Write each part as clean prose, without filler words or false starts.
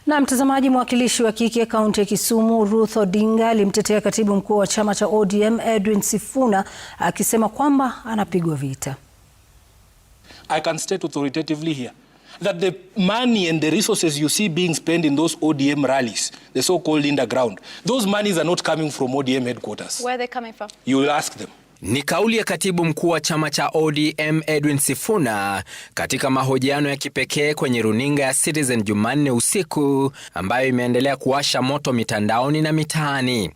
Na mtazamaji, mwakilishi wa kike kaunti ya Kisumu Ruth Odinga alimtetea katibu mkuu wa chama cha ODM Edwin Sifuna akisema kwamba anapigwa vita. I can state authoritatively here that the money and the resources you see being spent in those ODM rallies, the so-called underground, those monies are not coming from ODM headquarters. Where are they coming from? You will ask them. Ni kauli ya katibu mkuu wa chama cha ODM Edwin Sifuna katika mahojiano ya kipekee kwenye runinga ya Citizen Jumanne usiku, ambayo imeendelea kuwasha moto mitandaoni na mitaani.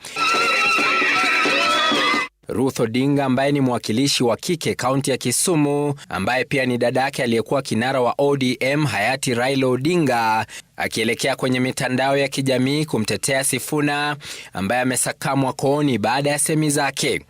Ruth Odinga ambaye ni mwakilishi wa kike kaunti ya Kisumu, ambaye pia ni dadake aliyekuwa kinara wa ODM hayati Raila Odinga, akielekea kwenye mitandao ya kijamii kumtetea Sifuna ambaye amesakamwa kooni baada ya semi zake.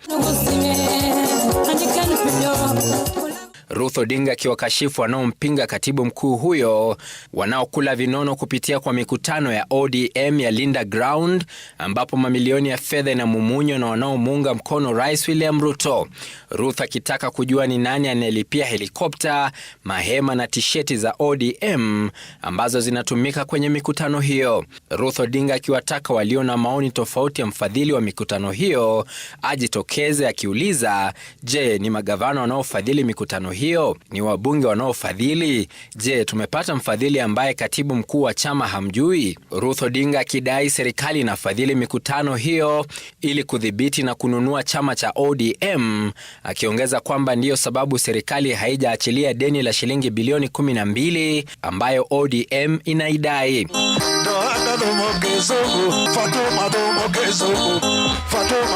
Ruth Odinga akiwakashifu wanaompinga katibu mkuu huyo wanaokula vinono kupitia kwa mikutano ya ODM ya Linda Ground, ambapo mamilioni ya fedha inamumunywa na wanaomuunga mkono Rais William Ruto. Ruth akitaka kujua ni nani anayelipia helikopta, mahema na tisheti za ODM ambazo zinatumika kwenye mikutano hiyo. Ruth Odinga akiwataka walio na maoni tofauti ya mfadhili wa mikutano hiyo ajitokeze, akiuliza, je, ni magavana wanaofadhili mikutano hiyo? Ni wabunge wanaofadhili? Je, tumepata mfadhili ambaye katibu mkuu wa chama hamjui? Ruth Odinga akidai serikali inafadhili mikutano hiyo ili kudhibiti na kununua chama cha ODM, akiongeza kwamba ndiyo sababu serikali haijaachilia deni la shilingi bilioni 12 ambayo ODM inaidai.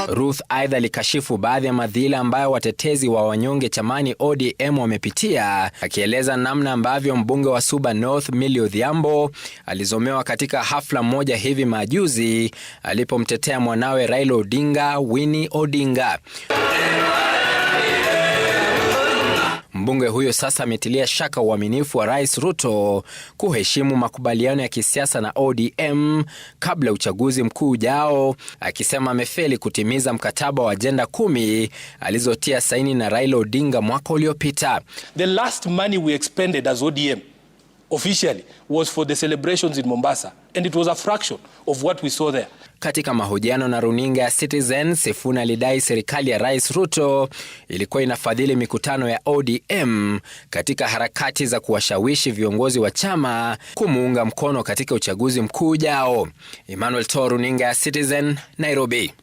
Ruth aidha alikashifu baadhi ya madhila ambayo watetezi wa wanyonge chamani ODM wamepitia, akieleza namna ambavyo mbunge wa Suba North Millie Odhiambo alizomewa katika hafla moja hivi majuzi alipomtetea mwanawe Raila Odinga, Winnie Odinga. Mbunge huyo sasa ametilia shaka uaminifu wa Rais Ruto kuheshimu makubaliano ya kisiasa na ODM kabla ya uchaguzi mkuu ujao, akisema amefeli kutimiza mkataba wa ajenda 10 alizotia saini na Raila Odinga mwaka uliopita. The last money we expended as ODM officially was for the celebrations in Mombasa, and it was a fraction of what we saw there. Katika mahojiano na runinga ya Citizen, Sifuna alidai serikali ya Rais Ruto ilikuwa inafadhili mikutano ya ODM katika harakati za kuwashawishi viongozi wa chama kumuunga mkono katika uchaguzi mkuu ujao. Emmanuel Toro, runinga ya Citizen, Nairobi.